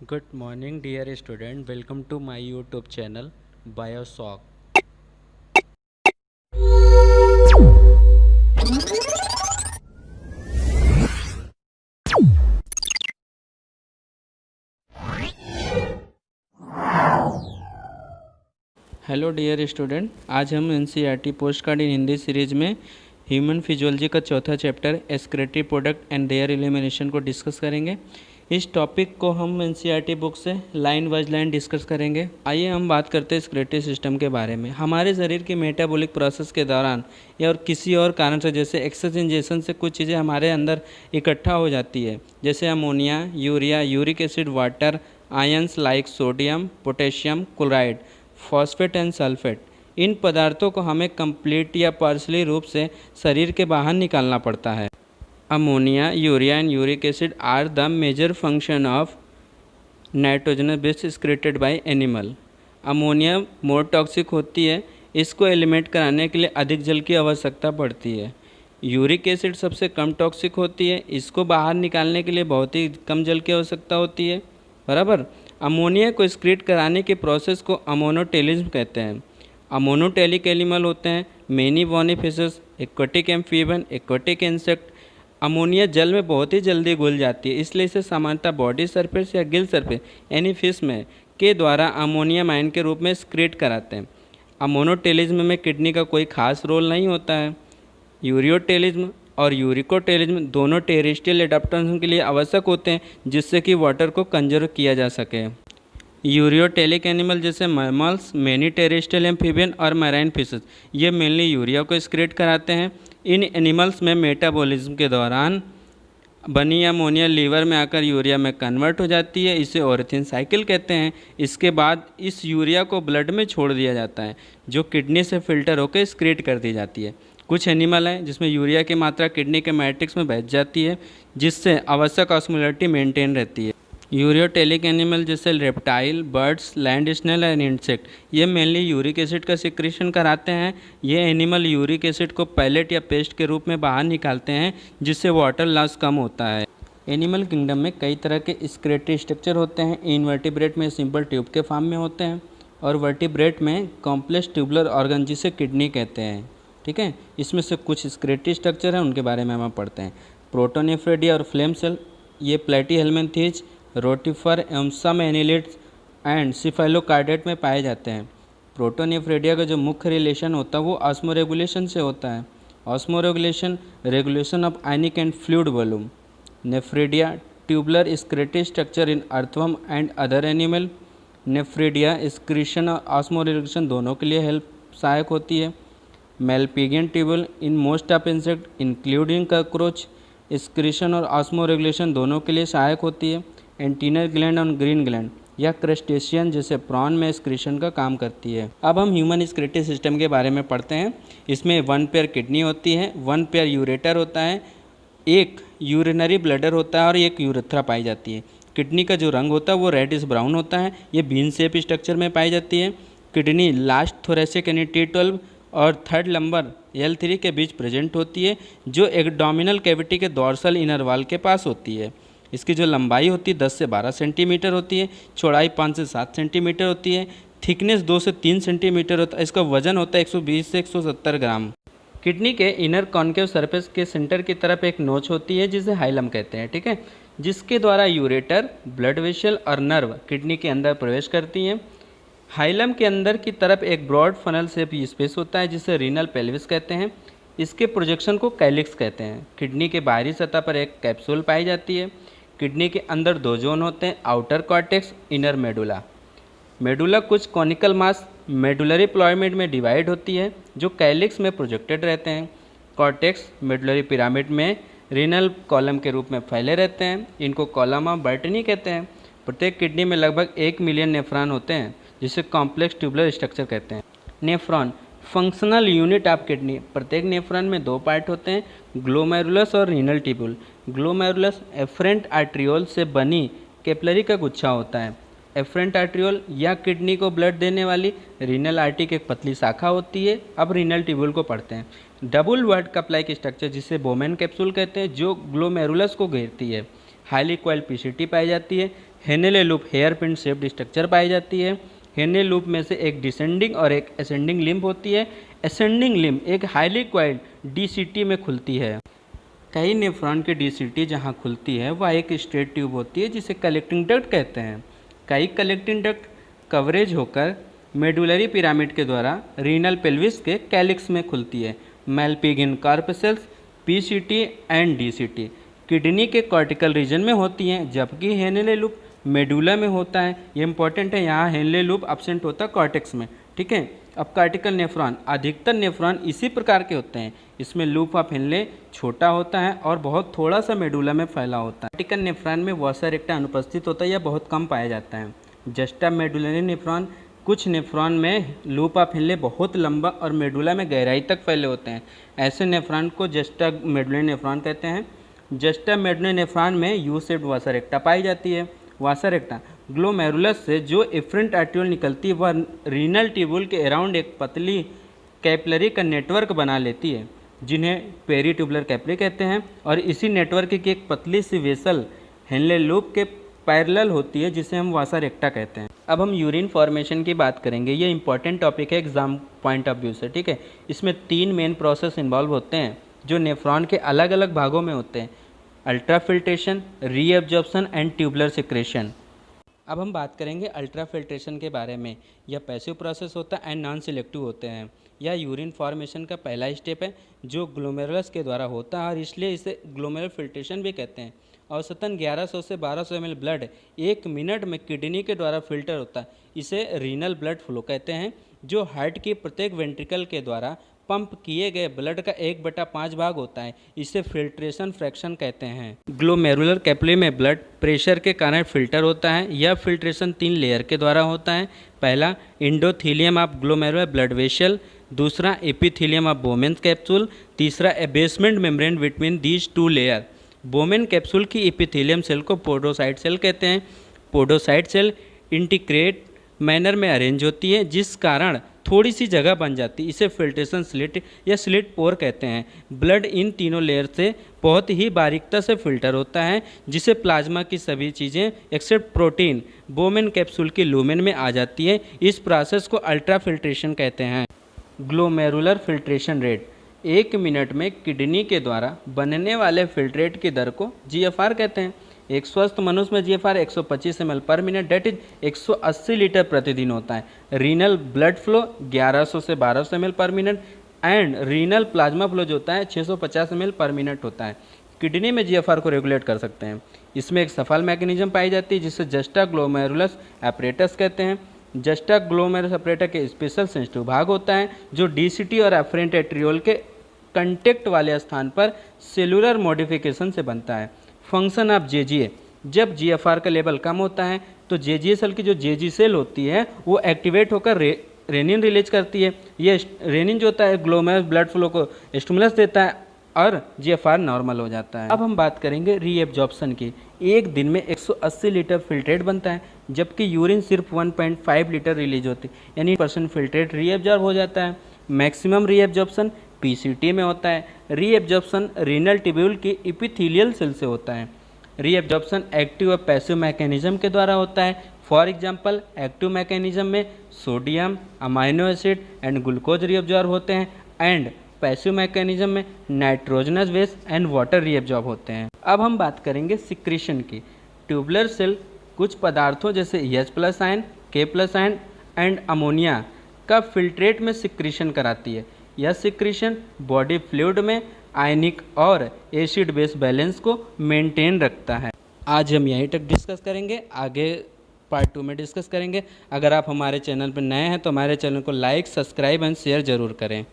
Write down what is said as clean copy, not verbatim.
Good morning, dear student. Welcome to my YouTube channel, BioSoc. Hello dear student, आज हम NCERT post card in Hindi series में human physiology का चौथा chapter excretory product and their elimination को discuss करेंगे। इस topic को हम NCERT बुक से लाइन वाइज लाइन डिस्कस करेंगे। आइए हम बात करते हैं एक्सक्रीटरी सिस्टम के बारे में। हमारे शरीर के मेटाबॉलिक प्रोसेस के दौरान या और किसी और कारण से, जैसे एक्सचेंजेशन से कुछ चीज़ें हमारे अंदर इकट्ठा हो जाती है, जैसे ammonia, urea, uric acid, water, ions like sodium, potassium chloride, phosphate and sulphate. इन पदार्थों को हमें कंप्लीट या पार्शली रूप से शरीर के बाहर निकालना पड़ता है। Ammonia, urea and uric acid are the major function of nitrogenous base excreted by animal. Ammonia more toxic होती है, इसको एलिमिनेट कराने के लिए अधिक जल की आवश्यकता पड़ती है। यूरिक एसिड सबसे कम टॉक्सिक होती है, इसको बाहर निकालने के लिए बहुत ही कम जल की आवश्यकता होती है, बराबर। अमोनिया को एक्सक्रीट कराने के प्रोसेस को अमोनोटेलिज्म कहते हैं। अमोनोटेलिक एनिमल होते हैं many bony fishes, aquatic amphibian, aquatic insect. Ammonia जल में बहुत ही जल्दी घुल जाती है, इसलिए इसे सामान्यतः बॉडी सरफेस या गिल सरफेस यानी फिश में के द्वारा अमोनिया माइन के रूप में एक्सक्रीट कराते हैं। अमोनोटेलिज्म में किडनी का कोई खास रोल नहीं होता है। यूरियोटेलिज्म और यूरिकोटेलिज्म दोनों टेरेस्ट्रियल एडाप्टेशन के लिए आवश्यक होते हैं, जिससे कि वाटर को कंजर्व किया जा सके। यूरियोटेलिक एनिमल जैसे मैमल्स, मेनी टेरेस्ट्रियल एम्फीबियन और मैराइन फिशेस, ये मेनली यूरिया को एक्सक्रीट कराते हैं। इन एनिमल्स में मेटाबॉलिज्म के दौरान बनी अमोनिया लीवर में आकर यूरिया में कन्वर्ट हो जाती है, इसे ओरेथिन साइकिल कहते हैं। इसके बाद इस यूरिया को ब्लड में छोड़ दिया जाता है, जो किडनी से फिल्टर होकर एक्सक्रीट कर दी जाती है। कुछ एनिमल हैं जिसमें यूरिया की मात्रा किडनी के मैट्रिक्स में बह जाती है, जिससे आवश्यक ऑस्मोलरिटी मेंटेन रहती है। यूरियोटेलिक एनिमल जैसे reptile, birds, land snail and insect, ये मेनली यूरिक एसिड का सिक्रीशन कराते हैं। ये एनिमल यूरिक एसिड को पैलेट या पेस्ट के रूप में बाहर निकालते हैं, जिससे वाटर लॉस कम होता है। एनिमल किंगडम में कई तरह के एक्सक्रीटरी स्ट्रक्चर होते हैं। इनवर्टिब्रेट में सिंपल ट्यूब के फॉर्म में होते हैं, और वर्टिब्रेट में कॉम्प्लेक्स ट्यूबुलर ऑर्गन जिसे किडनी कहते हैं। ठीक है, इसमें से कुछ एक्सक्रीटरी स्ट्रक्चर हैं, उनके बारे में हम पढ़ते हैं। प्रोटोनेफ्रेडिया और फ्लेम सेल, ये प्लेटीहेल्मिन्थीज, रोटिफर एवं सम एनिलिड्स एंड सिफेलोकार्डेट में पाए जाते हैं। प्रोटोनेफ्रेडिया का जो मुख्य रिलेशन होता है वो ऑस्मोरेगुलेशन से होता है। Osmoregulation, regulation of ionic and fluid volume. Nephridia, tubular excretory structure in earthworm and other animal. Nephridia excretion और ऑस्मोरेगुलेशन दोनों के लिए हेल्प सहायक होती है। Malpighian tubule in most of insect including cockroach, excretion और ऑस्मोरेगुलेशन दोनों के लिए सहायक होती है। एंटीनर ग्लैंड और ग्रीन ग्लैंड या क्रस्टेशियन जैसे प्रॉन में एक्सक्रीशन का काम करती है। अब हम ह्यूमन एक्सक्रीटरी सिस्टम के बारे में पढ़ते हैं। इसमें 1 पेयर किडनी होती है, 1 पेयर यूरेटर होता है, एक यूरिनरी ब्लैडर होता है और एक यूरेथ्रा पाई जाती है। किडनी का जो रंग होता है वो रेडिश ब्राउन होता है। ये बीन शेप स्ट्रक्चर में पाई जाती है। किडनी लास्ट थोरेसिक यानी T12 और थर्ड लंबर L3 के बीच प्रेजेंट होती है, जो एब्डोमिनल कैविटी के डोर्सल इनर वॉल के पास होती है। इसकी जो लंबाई होती है 10 से 12 सेंटीमीटर होती है, चौड़ाई 5 से 7 सेंटीमीटर होती है, थिकनेस 2 से 3 सेंटीमीटर होता है। इसका वजन होता है 120 से 170 ग्राम। किडनी के इनर कॉन्केव सरफेस के सेंटर की तरफ एक नोच होती है, जिसे हाइलम कहते हैं। ठीक है, जिसके द्वारा यूरेटर, ब्लड वेसल और नर्व किडनी के अंदर प्रवेश करती हैं। हाइलम के अंदर की तरफ एक ब्रॉड फनल शेप स्पेस होता है, जिसे रीनल पेल्विस कहते हैं। इसके प्रोजेक्शन को कैलिक्स कहते हैं। किडनी के बाहरी सतह पर एक कैप्सूल पाई जाती है। किडनी के अंदर 2 जोन होते हैं, outer cortex, inner medulla. Medulla कुछ कॉनिकल मास मेडुलरी प्लॉयमेड में डिवाइड होती है, जो कैलिक्स में प्रोजेक्टेड रहते हैं। कॉर्टेक्स मेडुलरी पिरामिड में रीनल कॉलम के रूप में फैले रहते हैं। इनको कॉलम ऑफ बर्टनी कहते हैं। प्रत्येक किडनी में लगभग 1 मिलियन नेफ्रॉन होते हैं, जिसे कॉम्प्लेक्स ट्यूबुलर स्ट्रक्चर कहते हैं। Nephron functional unit of kidney. प्रत्येक नेफ्रॉन में 2 पार्ट होते हैं, ग्लोमेरुलस और renal tubule. Glomerulus afferent arteriole से बनी कैपिलरी का गुच्छा होता है। एफरेंट आर्ट्रियोल या किडनी को ब्लड देने वाली रीनल आर्टरी की एक पतली शाखा होती है। अब रीनल ट्यूबुल को पढ़ते हैं। Double world cup like structure, जिसे बोमेन कैप्सूल कहते हैं, जो ग्लोमेरुलस को घेरती है। हाईली क्वाइल पीसीटी पाई जाती है। Henle loop hairpin shaped structure पाई जाती है। हेनेले लूप में से एक डिसेंडिंग और एक असेंडिंग लिम्ब होती है। असेंडिंग लिम्ब एक हाईली क्वाइल्ड डीसीटी में खुलती है। कई नेफ्रॉन की डीसीटी जहाँ खुलती है वह एक स्ट्रेट ट्यूब होती है जिसे कलेक्टिंग डक्ट कहते हैं। कई कलेक्टिंग डक्ट कवरेज होकर मेडुलरी पिरामिड के द्वारा रीनल पेल्विस के कैलिक्स में खुलती है। मैलपिगिन कार्पेसेल्स पीसीटी एंड डीसीटी किडनी के कॉर्टिकल रीजन में होती हैं, जबकि हेनेले लूप मेडुला में होता है। ये इंपॉर्टेंट है, यहाँ हेनेले लूप एब्सेंट होता है कॉर्टेक्स में, ठीक है। अब कार्टिकल नेफ्रॉन, अधिकतर नेफ्रॉन इसी प्रकार के होते हैं। इसमें लूप ऑफ हेनले छोटा होता है और बहुत थोड़ा सा मेडुला में फैला होता है। कार्टिकल नेफ्रॉन में वसा रेक्टा अनुपस्थित होता है या बहुत कम पाया जाता है। जस्टा मेडुलरी नेफ्रॉन, कुछ नेफ्रॉन में लूप ऑफ हेनले बहुत लंबा और मेडुला में गहराई तक फैले होते हैं। ऐसे नेफ्रॉन को जस्टा मेडुलरी नेफ्रॉन कहते हैं। जस्टा मेडुलरी नेफ्रॉन में यू शेप्ड वसा रेक्टा पाई जाती है। वसा रेक्टा ग्लोमेरुलस से जो एफरेंट आर्ट्रियोल निकलती है वह रीनल ट्यूब्यूल के अराउंड एक पतली कैपिलरी का नेटवर्क बना लेती है, जिन्हें पेरीट्यूबुलर कैपिलरी कहते हैं। और इसी नेटवर्क की एक पतली सी वेसल हेनले लूप के पैरेलल होती है, जिसे हम वसा रेक्टा कहते हैं। अब हम यूरिन फॉर्मेशन की बात करेंगे। ये इंपॉर्टेंट टॉपिक है एग्जाम पॉइंट ऑफ व्यू से, ठीक है। इसमें 3 मेन प्रोसेस इन्वॉल्व होते हैं जो नेफ्रॉन के अलग अलग भागों में होते हैं: ultrafiltration, reabsorption and tubular secretion. अब हम बात करेंगे अल्ट्राफिल्ट्रेशन के बारे में। यह पैसिव प्रोसेस होता है एंड नॉन सिलेक्टिव होते हैं। यह यूरिन फॉर्मेशन का पहला स्टेप है जो ग्लोमेरुलस के द्वारा होता है और इसलिए इसे ग्लोमेरुलर फिल्ट्रेशन भी कहते हैं। औसतन 1100 से 1200 ml ब्लड 1 मिनट में किडनी के द्वारा फिल्टर होता है। इसे रीनल ब्लड फ्लो कहते हैं, जो हार्ट की प्रत्येक वेंट्रिकल के द्वारा पंप किए गए ब्लड का 1/5 भाग होता है। इसे फिल्ट्रेशन फ्रैक्शन कहते हैं। ग्लोमेरुलर कैपिलरी में ब्लड प्रेशर के कारण फिल्टर होता है। यह फिल्ट्रेशन 3 लेयर के द्वारा होता है। पहला, endothelium of glomerular blood vessel. दूसरा, एपिथीलियम ऑफ बोमेन कैप्सूल। तीसरा, a basement membrane between these 2 layer. Bowman capsule की एपिथेलियम सेल को पोडोसाइट सेल कहते हैं। पोडोसाइट सेल इंटीग्रेट मैनर में अरेंज होती है, जिस कारण थोड़ी सी जगह बन जाती है। इसे फिल्ट्रेशन स्लिट या स्लिट पोर कहते हैं। ब्लड इन तीनों लेयर से बहुत ही बारीकता से फिल्टर होता है, जिसे प्लाज्मा की सभी चीज़ें एक्सेप्ट प्रोटीन बोमेन कैप्सूल की लूमेन में आ जाती है। इस प्रोसेस को अल्ट्रा फिल्ट्रेशन कहते हैं। ग्लोमेरुलर फिल्ट्रेशन रेट: 1 मिनट में किडनी के द्वारा बनने वाले फिल्ट्रेट की दर को जीएफआर कहते हैं। एक स्वस्थ मनुष्य में जीएफआर 125 ml पर मिनट डेट इज 180 लीटर प्रतिदिन होता है। रीनल ब्लड फ्लो 1100 से 1200 ml पर minute and renal plasma flow जो होता है 650 ml पर मिनट होता है। किडनी में जीएफआर को रेगुलेट कर सकते हैं। इसमें एक सफल मैकेनिज्म पाई जाती है जिसे जस्टा ग्लोमेरुलस एपरेटस कहते हैं। जस्टा ग्लोमेरुलस एपरेटस के स्पेशल सेंसिटिव भाग होता है जो डीसीटी और एफरेंट एट्रियोल के कंटेक्ट वाले स्थान पर सेलुलर मॉडिफिकेशन से बनता है। फंक्शन ऑफ जेजीए: जब जीएफआर का लेवल कम होता है तो जेजीए सेल की जो जेजी सेल होती है वो एक्टिवेट होकर रेनिन रिलीज करती है। ये रेनिन जो होता है ग्लोमेरुलर ब्लड फ्लो को स्टिमुलस देता है और जीएफआर नॉर्मल हो जाता है। अब हम बात करेंगे रीएब्जॉर्प्शन की। एक दिन में 180 लीटर फिल्ट्रेट बनता है, जबकि यूरिन सिर्फ 1.5 लीटर रिलीज होती है, यानी % फिल्ट्रेट रीएब्जॉर्ब हो जाता है। मैक्सिमम रीएब्जॉर्प्शन पीसीटी में होता है। रीएब्जॉर्प्शन रीनल ट्यूब्यूल की एपिथेलियल सेल से होता है। रीएब्जॉर्प्शन एक्टिव और पैसिव मैकेनिज्म के द्वारा होता है। फॉर एग्जांपल, एक्टिव मैकेनिज्म में sodium, amino acid and glucose reabsorb होते हैं एंड पैसिव मैकेनिज्म में nitrogenous base and water reabsorb होते हैं। अब हम बात करेंगे सिक्रीशन की। ट्यूबुलर सेल कुछ पदार्थों जैसे H+ ion, K+ ion and ammonia का फिल्ट्रेट में सिक्रीशन कराती है। यह सिक्रीशन बॉडी फ्लूइड में आयनिक और एसिड बेस बैलेंस को मेंटेन रखता है। आज हम यहीं तक डिस्कस करेंगे, आगे पार्ट 2 में डिस्कस करेंगे। अगर आप हमारे चैनल पर नए हैं तो हमारे चैनल को लाइक, सब्सक्राइब एंड शेयर ज़रूर करें।